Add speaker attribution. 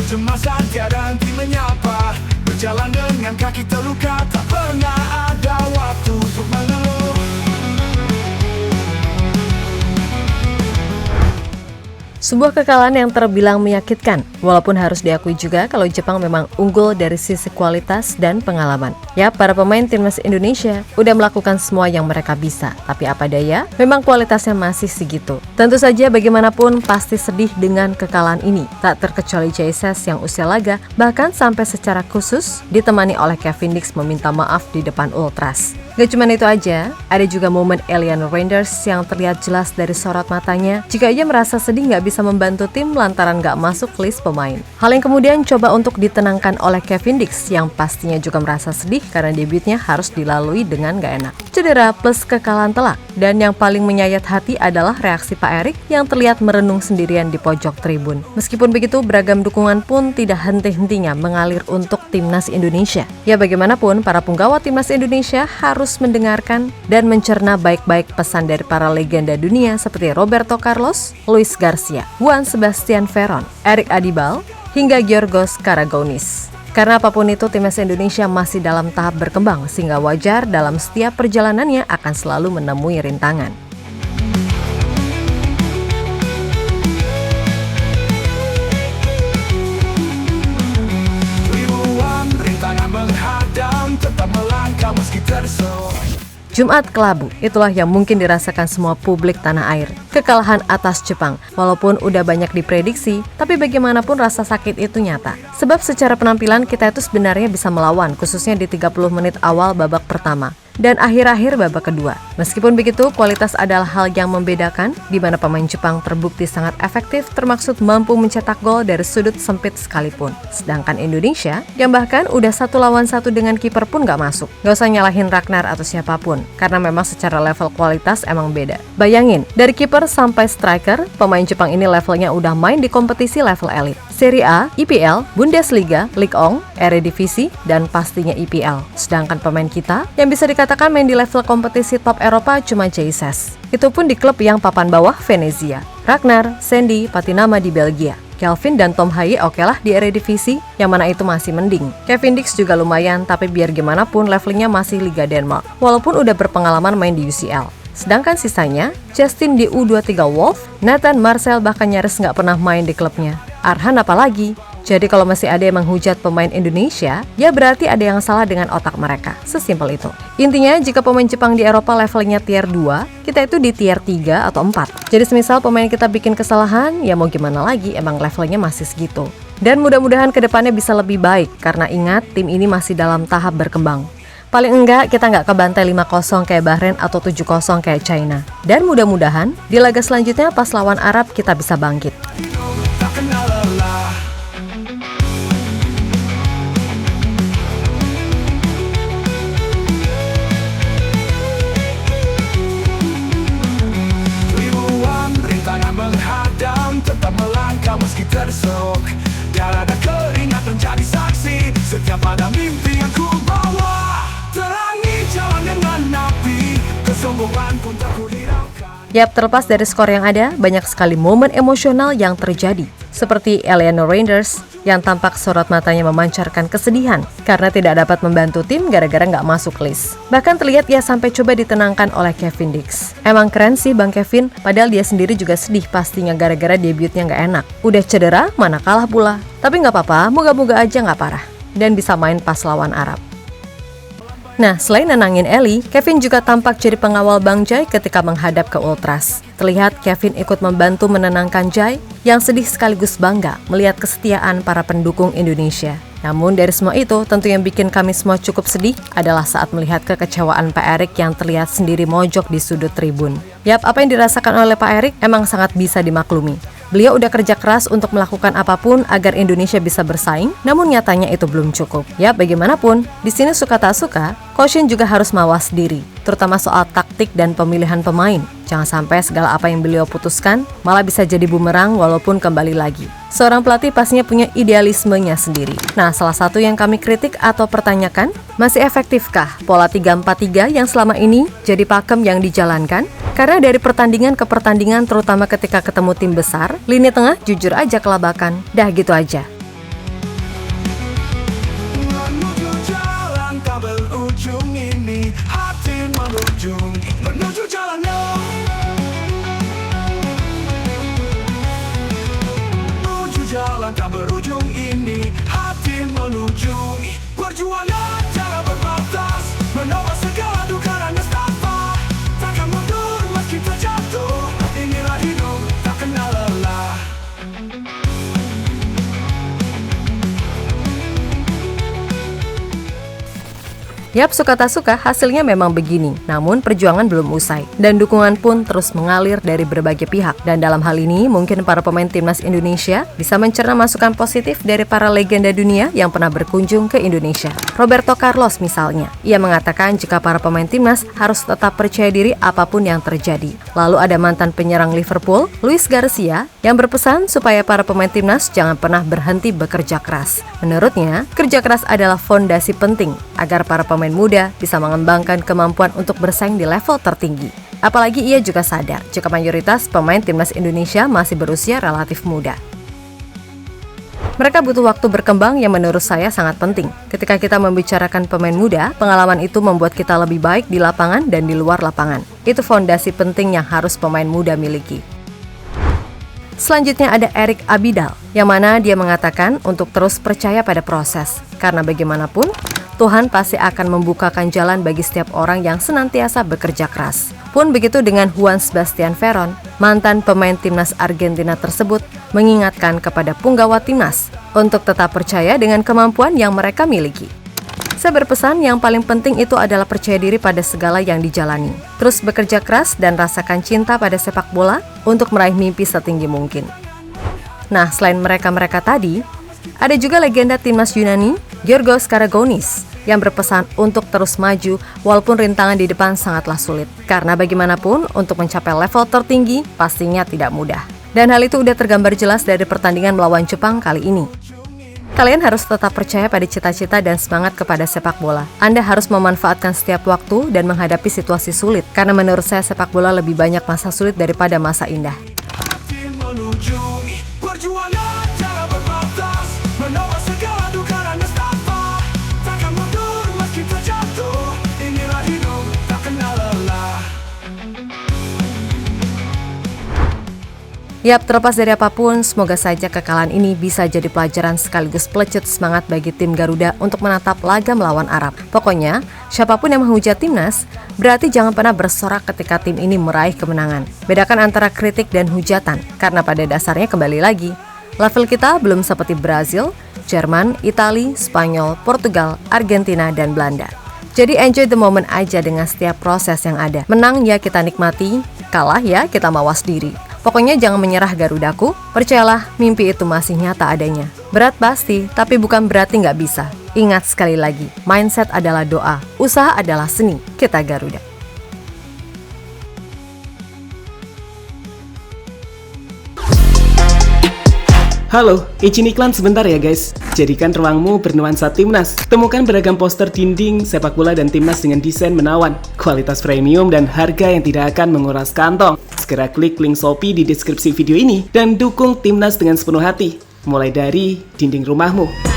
Speaker 1: Kecemasan tiada henti menyapa, berjalan dengan kaki terluka, tak pernah ada waktu untuk mengeluh.
Speaker 2: Sebuah kekalahan yang terbilang menyakitkan, walaupun harus diakui juga kalau Jepang memang unggul dari sisi kualitas dan pengalaman. Ya, para pemain timnas Indonesia udah melakukan semua yang mereka bisa, tapi apa daya, memang kualitasnya masih segitu. Tentu saja bagaimanapun pasti sedih dengan kekalahan ini, tak terkecuali Jesus yang usia laga, bahkan sampai secara khusus ditemani oleh Kevin Dix meminta maaf di depan Ultras. Gak cuma itu aja, ada juga momen Eleanor Reinders yang terlihat jelas dari sorot matanya jika ia merasa sedih gak bisa membantu tim lantaran gak masuk list pemain. Hal yang kemudian coba untuk ditenangkan oleh Kevin Dix yang pastinya juga merasa sedih karena debutnya harus dilalui dengan gak enak. Cedera plus kekalahan telak, dan yang paling menyayat hati adalah reaksi Pak Erik yang terlihat merenung sendirian di pojok tribun. Meskipun begitu, beragam dukungan pun tidak henti-hentinya mengalir untuk timnas Indonesia. Ya bagaimanapun, para punggawa timnas Indonesia harus mendengarkan dan mencerna baik-baik pesan dari para legenda dunia seperti Roberto Carlos, Luis Garcia, Juan Sebastian Veron, Erik Adibal, hingga Giorgos Karagounis. Karena apapun itu, timnas Indonesia masih dalam tahap berkembang sehingga wajar dalam setiap perjalanannya akan selalu menemui rintangan.
Speaker 1: Ribuan rintangan menghadang, tetap melangkah meski terseok.
Speaker 2: Jumat kelabu, itulah yang mungkin dirasakan semua publik tanah air. Kekalahan atas Jepang, walaupun udah banyak diprediksi, tapi bagaimanapun rasa sakit itu nyata. Sebab secara penampilan kita itu sebenarnya bisa melawan, khususnya di 30 menit awal babak pertama dan akhir-akhir babak kedua. Meskipun begitu, kualitas adalah hal yang membedakan, di mana pemain Jepang terbukti sangat efektif termaksud mampu mencetak gol dari sudut sempit sekalipun. Sedangkan Indonesia, yang bahkan udah 1 lawan 1 dengan kiper pun gak masuk. Gak usah nyalahin Ragnar atau siapapun, karena memang secara level kualitas emang beda. Bayangin, dari kiper sampai striker, pemain Jepang ini levelnya udah main di kompetisi level elit. Serie A, IPL, Bundesliga, Ligue 1, Eredivisie, dan pastinya IPL. Sedangkan pemain kita yang bisa dikatakan main di level kompetisi top Eropa cuma Jesus. Itu pun di klub yang papan bawah Venezia. Ragnar, Sandy, Patinama di Belgia. Kelvin dan Tom Haye okelah di Eredivisie, yang mana itu masih mending. Kevin Dix juga lumayan, tapi biar gimana pun levelnya masih Liga Denmark, walaupun udah berpengalaman main di UCL. Sedangkan sisanya, Justin di U23 Wolf, Nathan, Marcel bahkan nyaris nggak pernah main di klubnya. Arhan apalagi? Jadi kalau masih ada yang menghujat pemain Indonesia, ya berarti ada yang salah dengan otak mereka. Sesimpel itu. Intinya, jika pemain Jepang di Eropa levelnya tier 2, kita itu di tier 3 atau 4. Jadi semisal pemain kita bikin kesalahan, ya mau gimana lagi, emang levelnya masih segitu. Dan mudah-mudahan kedepannya bisa lebih baik, karena ingat, tim ini masih dalam tahap berkembang. Paling enggak kita nggak kebantai 5-0 kayak Bahrain atau 7-0 kayak China. Dan mudah-mudahan di laga selanjutnya pas lawan Arab kita bisa bangkit.
Speaker 1: Tak kenal lelah. Ribuan rintangan menghadang, tetap melangkah meski terseok. Tiada ada keringat menjadi saksi setiap pada mimpi yang ku bawa. Terangi jalan dengan api, kesombongan pun tak ku hiraukan.
Speaker 2: Yap, terlepas dari skor yang ada, banyak sekali momen emosional yang terjadi. Seperti Eleanor Reinders yang tampak sorot matanya memancarkan kesedihan karena tidak dapat membantu tim gara-gara nggak masuk list. Bahkan terlihat ia sampai coba ditenangkan oleh Kevin Dix. Emang keren sih Bang Kevin, padahal dia sendiri juga sedih pastinya gara-gara debutnya nggak enak. Udah cedera, mana kalah pula. Tapi nggak apa-apa, moga-moga aja nggak parah. Dan bisa main pas lawan Arab. Nah, selain nenangin Ellie, Kevin juga tampak jadi pengawal Bang Jai ketika menghadap ke Ultras. Terlihat Kevin ikut membantu menenangkan Jai yang sedih sekaligus bangga melihat kesetiaan para pendukung Indonesia. Namun dari semua itu, tentu yang bikin kami semua cukup sedih adalah saat melihat kekecewaan Pak Erik yang terlihat sendiri mojok di sudut tribun. Yap, apa yang dirasakan oleh Pak Erik emang sangat bisa dimaklumi. Beliau udah kerja keras untuk melakukan apapun agar Indonesia bisa bersaing, namun nyatanya itu belum cukup. Ya, bagaimanapun, di sini suka tak suka, Coach Shin juga harus mawas diri, terutama soal taktik dan pemilihan pemain. Jangan sampai segala apa yang beliau putuskan malah bisa jadi bumerang walaupun kembali lagi. Seorang pelatih pastinya punya idealismenya sendiri. Nah, salah satu yang kami kritik atau pertanyakan, masih efektifkah pola 3-4-3 yang selama ini jadi pakem yang dijalankan? Karena dari pertandingan ke pertandingan, terutama ketika ketemu tim besar, lini tengah jujur aja kelabakan. Dah gitu aja.
Speaker 1: langkah berujung ini, hati menuju perjuangan jangan berbatas, menolak segala duka dan nestapa, takkan mundur meski terjatuh. Inilah hidup tak kenal lelah.
Speaker 2: Yap, suka tak suka hasilnya memang begini. Namun perjuangan belum usai dan dukungan pun terus mengalir dari berbagai pihak. Dan dalam hal ini mungkin para pemain timnas Indonesia bisa mencerna masukan positif dari para legenda dunia yang pernah berkunjung ke Indonesia. Roberto Carlos misalnya, ia mengatakan jika para pemain timnas harus tetap percaya diri apapun yang terjadi. Lalu ada mantan penyerang Liverpool, Luis Garcia, yang berpesan supaya para pemain timnas jangan pernah berhenti bekerja keras. Menurutnya, kerja keras adalah fondasi penting agar para pemain muda bisa mengembangkan kemampuan untuk bersaing di level tertinggi. Apalagi ia juga sadar jika mayoritas pemain timnas Indonesia masih berusia relatif muda. Mereka butuh waktu berkembang yang menurut saya sangat penting. Ketika kita membicarakan pemain muda, pengalaman itu membuat kita lebih baik di lapangan dan di luar lapangan. Itu fondasi penting yang harus pemain muda miliki. Selanjutnya ada Eric Abidal, yang mana dia mengatakan untuk terus percaya pada proses. Karena bagaimanapun, Tuhan pasti akan membukakan jalan bagi setiap orang yang senantiasa bekerja keras. Pun begitu dengan Juan Sebastian Veron, mantan pemain timnas Argentina tersebut mengingatkan kepada punggawa timnas untuk tetap percaya dengan kemampuan yang mereka miliki. Saya berpesan yang paling penting itu adalah percaya diri pada segala yang dijalani. Terus bekerja keras dan rasakan cinta pada sepak bola untuk meraih mimpi setinggi mungkin. Nah, selain mereka-mereka tadi, ada juga legenda timnas Yunani, Giorgos Karagonis, yang berpesan untuk terus maju walaupun rintangan di depan sangatlah sulit. Karena bagaimanapun, untuk mencapai level tertinggi pastinya tidak mudah. Dan hal itu udah tergambar jelas dari pertandingan melawan Jepang kali ini. Kalian harus tetap percaya pada cita-cita dan semangat kepada sepak bola. Anda harus memanfaatkan setiap waktu dan menghadapi situasi sulit. Karena menurut saya sepak bola lebih banyak masa sulit daripada masa indah.
Speaker 1: Hati menuju perjuangan jangan berbatas, menolak segala duka dan nestapa, takkan mundur meski terjatuh. Inilah hidup tak kenal lelah.
Speaker 2: Yap, terlepas dari apapun, semoga saja kekalahan ini bisa jadi pelajaran sekaligus pelecut semangat bagi tim Garuda untuk menatap laga melawan Arab. Pokoknya, siapapun yang menghujat timnas, berarti jangan pernah bersorak ketika tim ini meraih kemenangan. Bedakan antara kritik dan hujatan, karena pada dasarnya kembali lagi, level kita belum seperti Brazil, Jerman, Italia, Spanyol, Portugal, Argentina, dan Belanda. Jadi enjoy the moment aja dengan setiap proses yang ada. Menang ya kita nikmati, kalah ya kita mawas diri. Pokoknya jangan menyerah Garudaku, percayalah mimpi itu masih nyata adanya. Berat pasti, tapi bukan berarti nggak bisa. Ingat sekali lagi, mindset adalah doa, usaha adalah seni, kita Garuda.
Speaker 3: Halo, izin iklan sebentar ya guys. Jadikan ruangmu bernuansa timnas. Temukan beragam poster dinding, sepak bola dan timnas dengan desain menawan, kualitas premium dan harga yang tidak akan menguras kantong. Segera klik link Shopee di deskripsi video ini dan dukung timnas dengan sepenuh hati. Mulai dari dinding rumahmu.